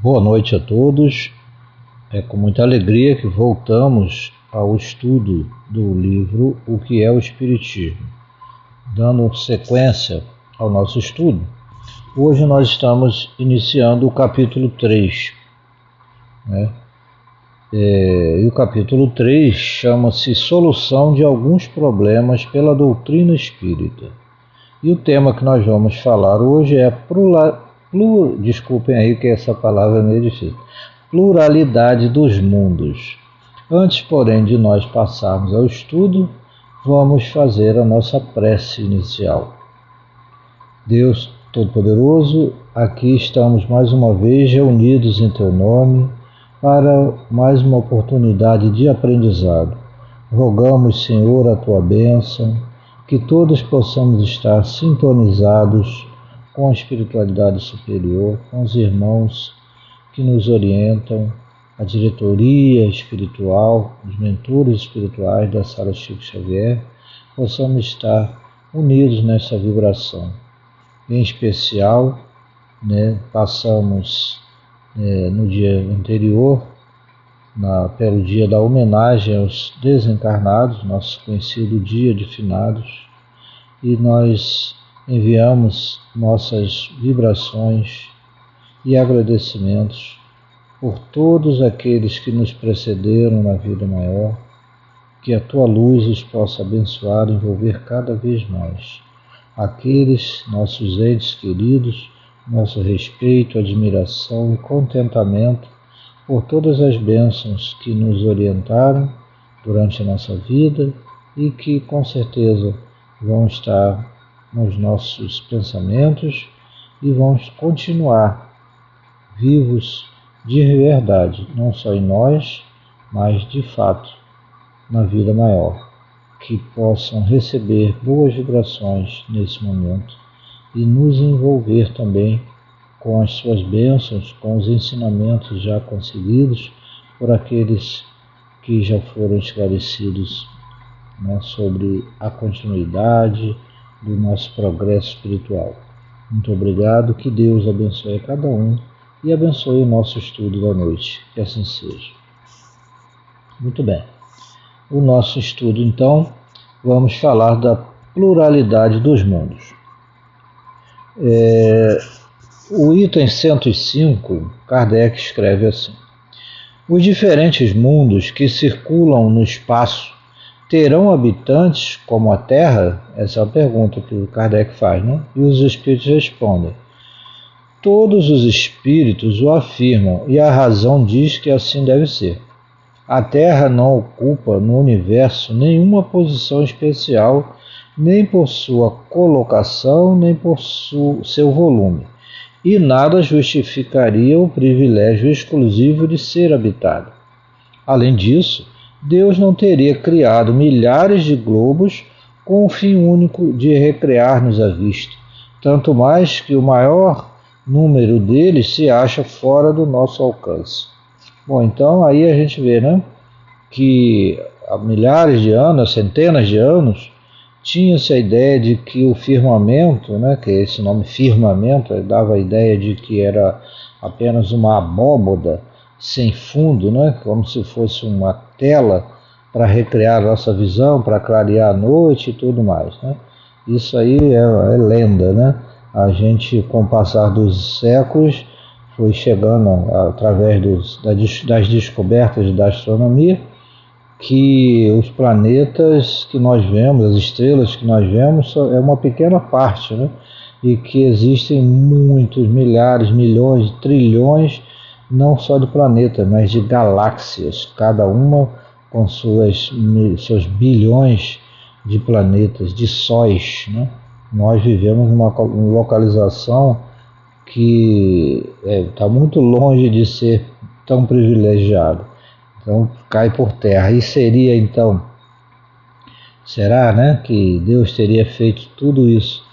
Boa noite a todos. É com muita alegria que voltamos ao estudo do livro O que é o Espiritismo. Dando sequência ao nosso estudo, hoje nós estamos iniciando o capítulo 3. E o capítulo 3 chama-se Solução de alguns problemas pela doutrina espírita. E o tema que nós vamos falar hoje é desculpem aí que essa palavra é meio difícil. Pluralidade dos mundos. Antes, porém, de nós passarmos ao estudo, vamos fazer a nossa prece inicial. Deus Todo-Poderoso, aqui estamos mais uma vez reunidos em Teu nome para mais uma oportunidade de aprendizado. Rogamos, Senhor, a Tua bênção, que todos possamos estar sintonizados com a espiritualidade superior, com os irmãos que nos orientam, a diretoria espiritual, os mentores espirituais da Sala Chico Xavier, possamos estar unidos nessa vibração. Em especial, passamos no dia anterior, pelo dia da homenagem aos desencarnados, nosso conhecido Dia de Finados, e nós enviamos nossas vibrações e agradecimentos por todos aqueles que nos precederam na vida maior, que a Tua luz os possa abençoar e envolver cada vez mais. Aqueles nossos entes queridos, nosso respeito, admiração e contentamento por todas as bênçãos que nos orientaram durante a nossa vida e que com certeza vão estar nos nossos pensamentos e vão continuar vivos de verdade, não só em nós, mas de fato na vida maior, que possam receber boas vibrações nesse momento e nos envolver também com as suas bênçãos, com os ensinamentos já conseguidos por aqueles que já foram esclarecidos sobre a continuidade do nosso progresso espiritual. Muito obrigado, que Deus abençoe a cada um e abençoe o nosso estudo da noite, que assim seja. Muito bem, o nosso estudo então, vamos falar da pluralidade dos mundos. O item 105, Kardec escreve assim: os diferentes mundos que circulam no espaço terão habitantes como a Terra? Essa é a pergunta que o Kardec faz, né? E os espíritos respondem: todos os espíritos o afirmam e a razão diz que assim deve ser. A Terra não ocupa no universo nenhuma posição especial, nem por sua colocação, nem por seu volume, e nada justificaria o privilégio exclusivo de ser habitada. Além disso, Deus não teria criado milhares de globos com o fim único de recrear-nos à vista, tanto mais que o maior número deles se acha fora do nosso alcance. Bom, então aí a gente vê, que há milhares de anos, há centenas de anos, tinha-se a ideia de que o firmamento, que esse nome firmamento dava a ideia de que era apenas uma abóboda sem fundo, como se fosse uma tela para recriar a nossa visão, para clarear a noite e tudo mais. Isso aí é lenda, A gente, com o passar dos séculos, foi chegando através das descobertas da astronomia, que os planetas que nós vemos, as estrelas que nós vemos, é uma pequena parte, e que existem muitos, milhares, milhões, trilhões, não só de planetas, mas de galáxias, cada uma com seus bilhões de planetas, de sóis. Nós vivemos numa localização que está muito longe de ser tão privilegiado. Então cai por terra. E seria então, será que Deus teria feito tudo isso,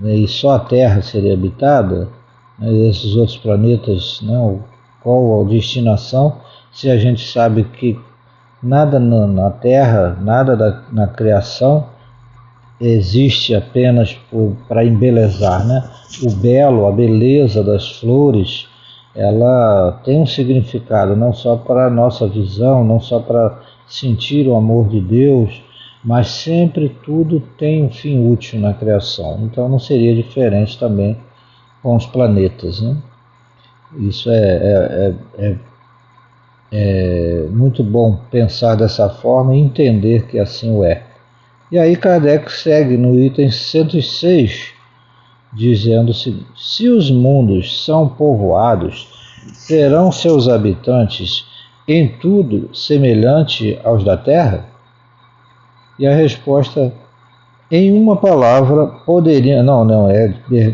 e só a Terra seria habitada? Esses outros planetas, qual a destinação, se a gente sabe que nada na Terra, nada na criação existe apenas para embelezar, O belo, a beleza das flores ela tem um significado não só para a nossa visão, não só para sentir o amor de Deus, mas sempre tudo tem um fim útil na criação. Então não seria diferente também com os planetas, né? Isso é muito bom pensar dessa forma e entender que assim o é. E aí Kardec segue no item 106, dizendo o seguinte: se os mundos são povoados, serão seus habitantes em tudo semelhante aos da Terra? E a resposta, em uma palavra, poderia...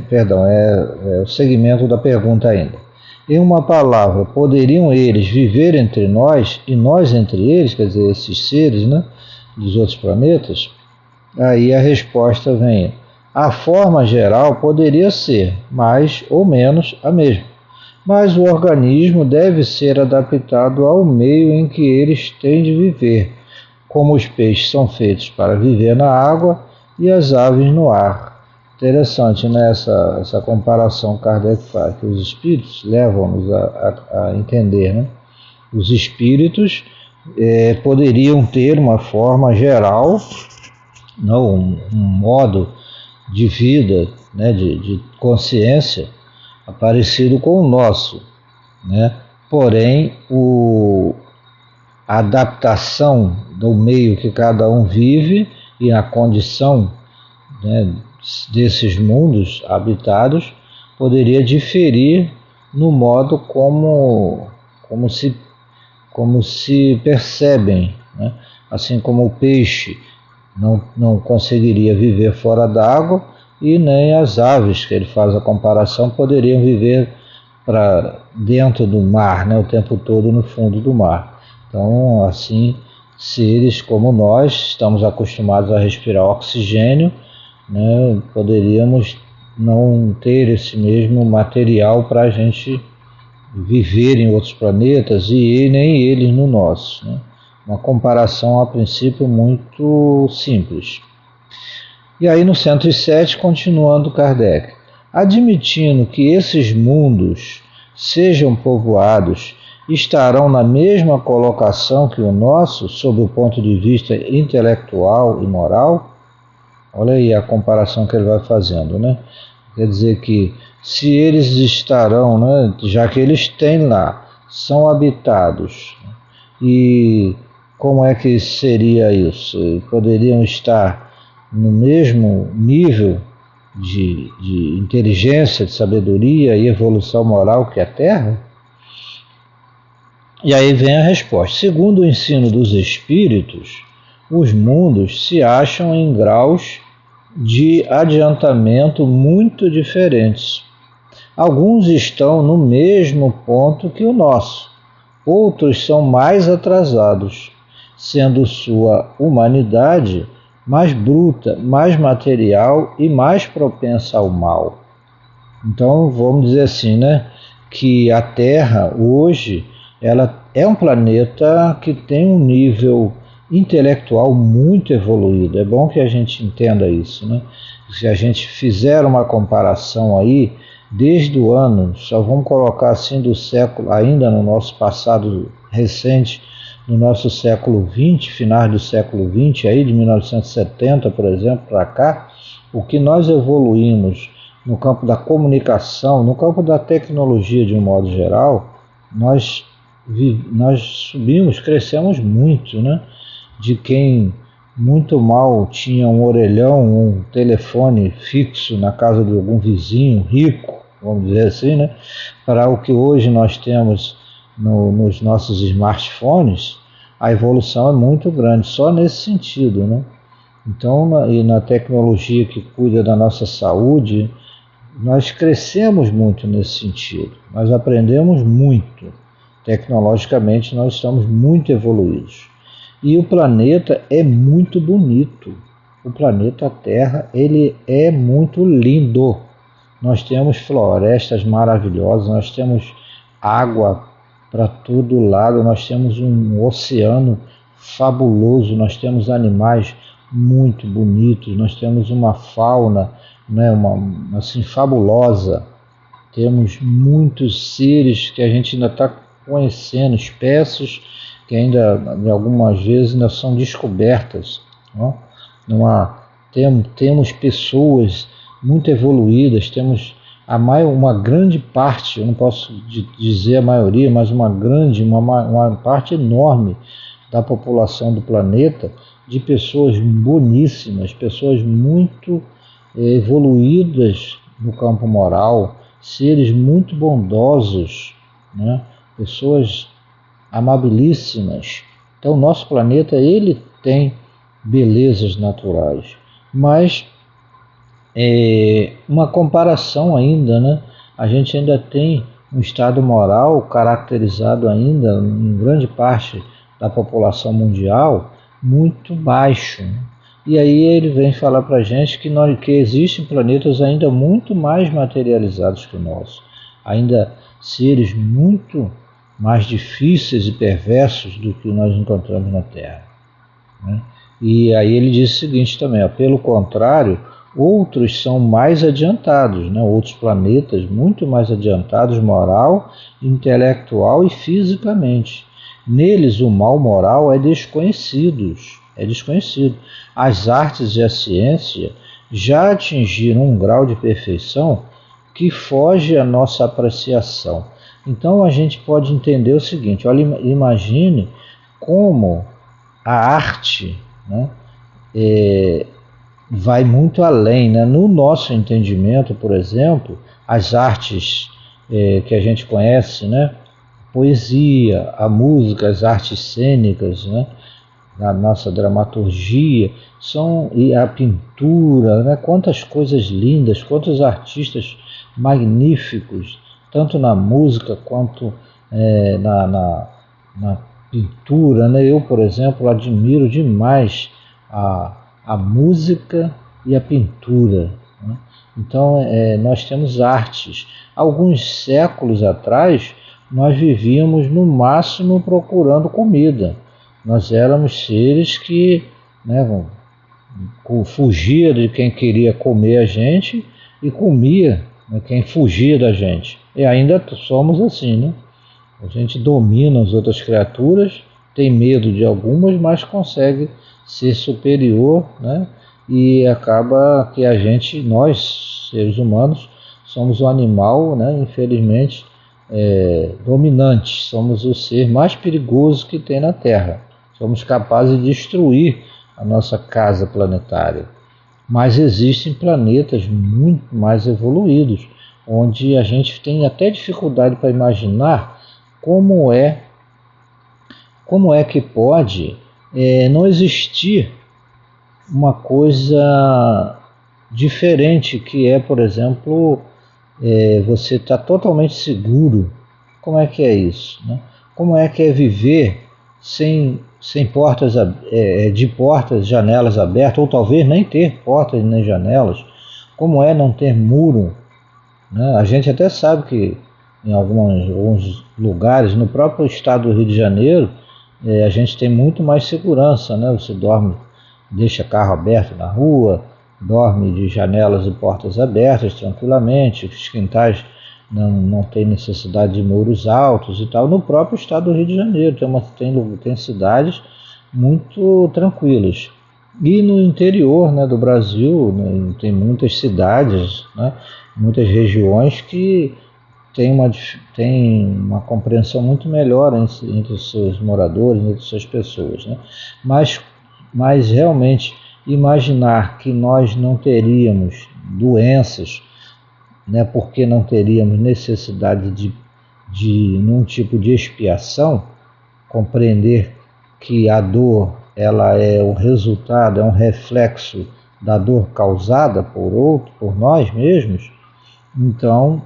Perdão, é o segmento da pergunta ainda. Em uma palavra, poderiam eles viver entre nós e nós entre eles, quer dizer, esses seres, né, dos outros planetas? Aí a resposta vem: a forma geral poderia ser, mais ou menos, a mesma, mas o organismo deve ser adaptado ao meio em que eles têm de viver, como os peixes são feitos para viver na água e as aves no ar. Interessante, né, essa comparação que Kardec faz, que os espíritos levam-nos a entender, né? Os espíritos poderiam ter uma forma geral, não, um modo de vida, né, de consciência parecido com o nosso, né? Porém, a adaptação do meio que cada um vive e a condição, né, desses mundos habitados poderia diferir no modo como se percebem, né? Assim como o peixe não conseguiria viver fora d'água e nem as aves, que ele faz a comparação, poderiam viver para dentro do mar, né, o tempo todo no fundo do mar. Então, assim, seres como nós, estamos acostumados a respirar oxigênio, né, poderíamos não ter esse mesmo material para a gente viver em outros planetas e nem eles no nosso, né? Uma comparação a princípio muito simples. E aí no 107, continuando Kardec: admitindo que esses mundos sejam povoados, estarão na mesma colocação que o nosso, sob o ponto de vista intelectual e moral? Olha aí a comparação que ele vai fazendo, né? Quer dizer que se eles estarão, né, já que eles têm lá, são habitados, e como é que seria isso? Poderiam estar no mesmo nível de inteligência, de sabedoria e evolução moral que a Terra? E aí vem a resposta. Segundo o ensino dos espíritos, os mundos se acham em graus de adiantamento muito diferentes. Alguns estão no mesmo ponto que o nosso, outros são mais atrasados, sendo sua humanidade mais bruta, mais material e mais propensa ao mal. Então, vamos dizer assim, né, que a Terra hoje ela é um planeta que tem um nível intelectual muito evoluído. É bom que a gente entenda isso, né? Se a gente fizer uma comparação aí, desde o ano, só vamos colocar assim do século, ainda no nosso passado recente, no nosso século XX, finais do século XX, aí de 1970, por exemplo, para cá, o que nós evoluímos no campo da comunicação, no campo da tecnologia de um modo geral, nós subimos, crescemos muito, né? De quem muito mal tinha um orelhão, um telefone fixo na casa de algum vizinho rico, vamos dizer assim, né? Para o que hoje nós temos nos nossos smartphones, a evolução é muito grande, só nesse sentido, né? Então, e na tecnologia que cuida da nossa saúde, nós crescemos muito nesse sentido, nós aprendemos muito. Tecnologicamente, nós estamos muito evoluídos. E o planeta é muito bonito. O planeta Terra, ele é muito lindo. Nós temos florestas maravilhosas, nós temos água para todo lado, nós temos um oceano fabuloso, nós temos animais muito bonitos, nós temos uma fauna, né, assim, fabulosa. temos muitos seres que a gente ainda está conhecendo, espécies que ainda, algumas vezes, ainda são descobertas. Temos pessoas muito evoluídas, temos uma grande parte, eu não posso dizer a maioria, mas uma parte enorme da população do planeta de pessoas boníssimas, pessoas muito evoluídas no campo moral, seres muito bondosos, né? Pessoas amabilíssimas. Então, nosso planeta, ele tem belezas naturais, mas uma comparação ainda, né? A gente ainda tem um estado moral caracterizado ainda em grande parte da população mundial muito baixo. E aí ele vem falar para a gente que existem planetas ainda muito mais materializados que o nosso, ainda seres muito mais difíceis e perversos do que nós encontramos na Terra, né? E aí ele diz o seguinte também, pelo contrário, outros são mais adiantados, né? Outros planetas muito mais adiantados moral, intelectual e fisicamente. Neles o mal moral é desconhecido. As artes e a ciência já atingiram um grau de perfeição que foge à nossa apreciação. Então a gente pode entender o seguinte, olha, imagine como a arte, né, vai muito além, né? No nosso entendimento, por exemplo, as artes que a gente conhece, né? Poesia, a música, as artes cênicas, né? Na nossa dramaturgia, e a pintura, né? Quantas coisas lindas, quantos artistas magníficos, tanto na música quanto na pintura, né? Eu, por exemplo, admiro demais a música e a pintura, né? Então, nós temos artes. Alguns séculos atrás, nós vivíamos no máximo procurando comida. Nós éramos seres que, né, fugia de quem queria comer a gente e comia, né, quem fugia da gente. E ainda somos assim, né? A gente domina as outras criaturas, tem medo de algumas, mas consegue ser superior, né? E acaba que nós, seres humanos, somos um animal, né, infelizmente, dominante. Somos o ser mais perigoso que tem na Terra. Somos capazes de destruir a nossa casa planetária. Mas existem planetas muito mais evoluídos, onde a gente tem até dificuldade para imaginar como é que pode não existir uma coisa diferente, que é, por exemplo, você está totalmente seguro. Como é que é isso, né? Como é que é viver sem portas, janelas abertas, ou talvez nem ter portas nem janelas? Como é não ter muro, né? A gente até sabe que em alguns lugares, no próprio estado do Rio de Janeiro, a gente tem muito mais segurança, né? Você deixa carro aberto na rua, dorme de janelas e portas abertas tranquilamente, os quintais não tem necessidade de muros altos e tal. No próprio estado do Rio de Janeiro tem cidades muito tranquilas. E no interior, né, do Brasil, né, tem muitas cidades, né, muitas regiões que tem uma compreensão muito melhor entre os seus moradores, entre as suas pessoas, né? Mas realmente imaginar que nós não teríamos doenças, né, porque não teríamos necessidade de nenhum tipo de expiação, compreender que a dor ela é o resultado, é um reflexo da dor causada por nós mesmos, então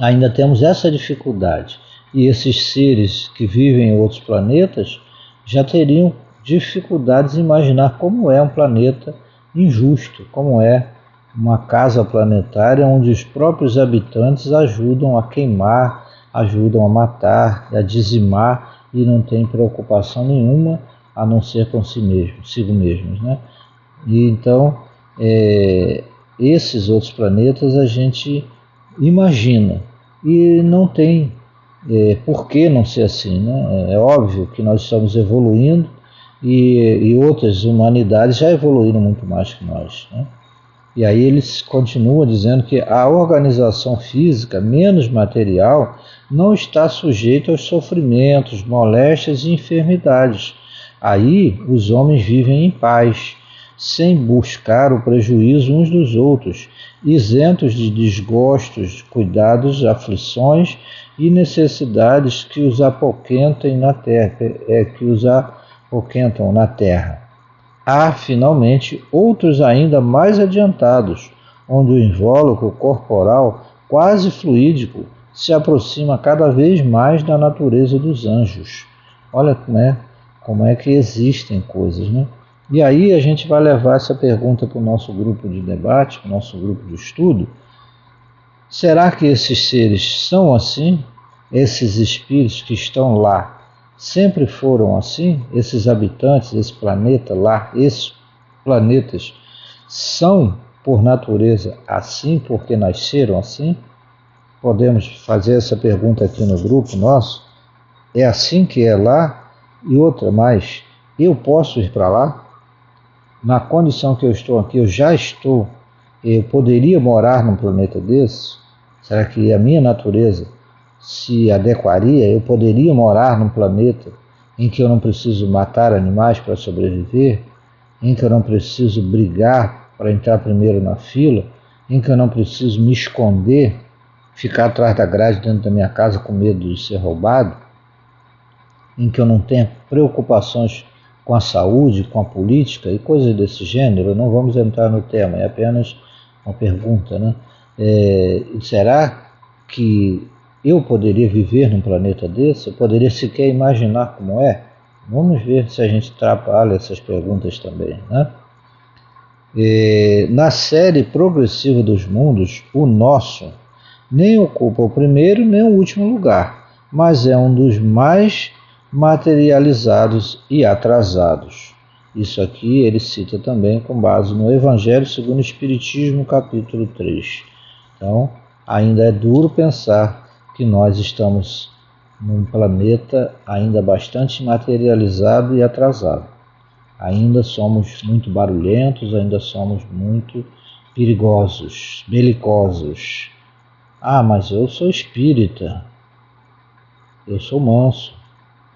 ainda temos essa dificuldade. E esses seres que vivem em outros planetas já teriam dificuldades em imaginar como é um planeta injusto, como é uma casa planetária onde os próprios habitantes ajudam a queimar, ajudam a matar, a dizimar e não tem preocupação nenhuma a não ser consigo mesmos, né? E então, esses outros planetas a gente imagina. E não tem por que não ser assim, né? É óbvio que nós estamos evoluindo e outras humanidades já evoluíram muito mais que nós, né? E aí eles continuam dizendo que a organização física menos material não está sujeita aos sofrimentos, moléstias e enfermidades. Aí os homens vivem em paz, sem buscar o prejuízo uns dos outros, isentos de desgostos, cuidados, aflições e necessidades que os apoquentam na terra. Há, finalmente, outros ainda mais adiantados, onde o invólucro corporal, quase fluídico, se aproxima cada vez mais da natureza dos anjos. Olha, né, como é que existem coisas, né? E aí a gente vai levar essa pergunta para o nosso grupo de debate, para o nosso grupo de estudo. Será que esses seres são assim? Esses espíritos que estão lá sempre foram assim? Esses habitantes desse planeta lá, esses planetas, são por natureza assim, porque nasceram assim? Podemos fazer essa pergunta aqui no grupo nosso. É assim que é lá? E outra mais, eu posso ir para lá? Na condição que eu estou aqui, eu já estou, eu poderia morar num planeta desse? Será que a minha natureza se adequaria? Eu poderia morar num planeta em que eu não preciso matar animais para sobreviver, em que eu não preciso brigar para entrar primeiro na fila, em que eu não preciso me esconder, ficar atrás da grade dentro da minha casa com medo de ser roubado, em que eu não tenha preocupações com a saúde, com a política e coisas desse gênero? Não vamos entrar no tema, é apenas uma pergunta, né? Será que eu poderia viver num planeta desse? Eu poderia sequer imaginar como é? Vamos ver se a gente trabalha essas perguntas também, né? Na série progressiva dos mundos, o nosso nem ocupa o primeiro nem o último lugar, mas é um dos mais materializados e atrasados. Isso aqui ele cita também com base no Evangelho segundo o Espiritismo, capítulo 3. Então, ainda é duro pensar que nós estamos num planeta ainda bastante materializado e atrasado. Ainda somos muito barulhentos, ainda somos muito perigosos, belicosos. Ah, mas eu sou espírita, eu sou manso,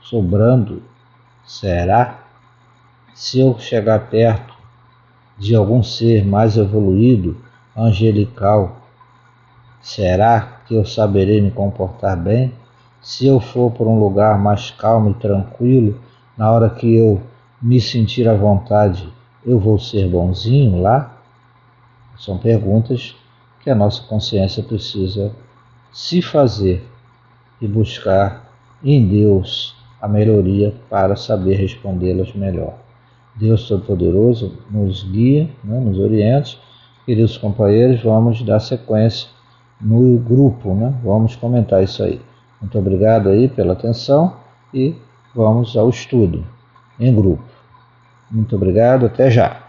sou brando. Será? Se eu chegar perto de algum ser mais evoluído, angelical, será que eu saberei me comportar bem? Se eu for por um lugar mais calmo e tranquilo, na hora que eu me sentir à vontade, eu vou ser bonzinho lá? São perguntas que a nossa consciência precisa se fazer e buscar em Deus a melhoria para saber respondê-las melhor. Deus Todo-Poderoso nos guia, né, nos oriente. Queridos companheiros, vamos dar sequência no grupo, né? Vamos comentar isso aí. Muito obrigado aí pela atenção e vamos ao estudo em grupo. Muito obrigado, até já.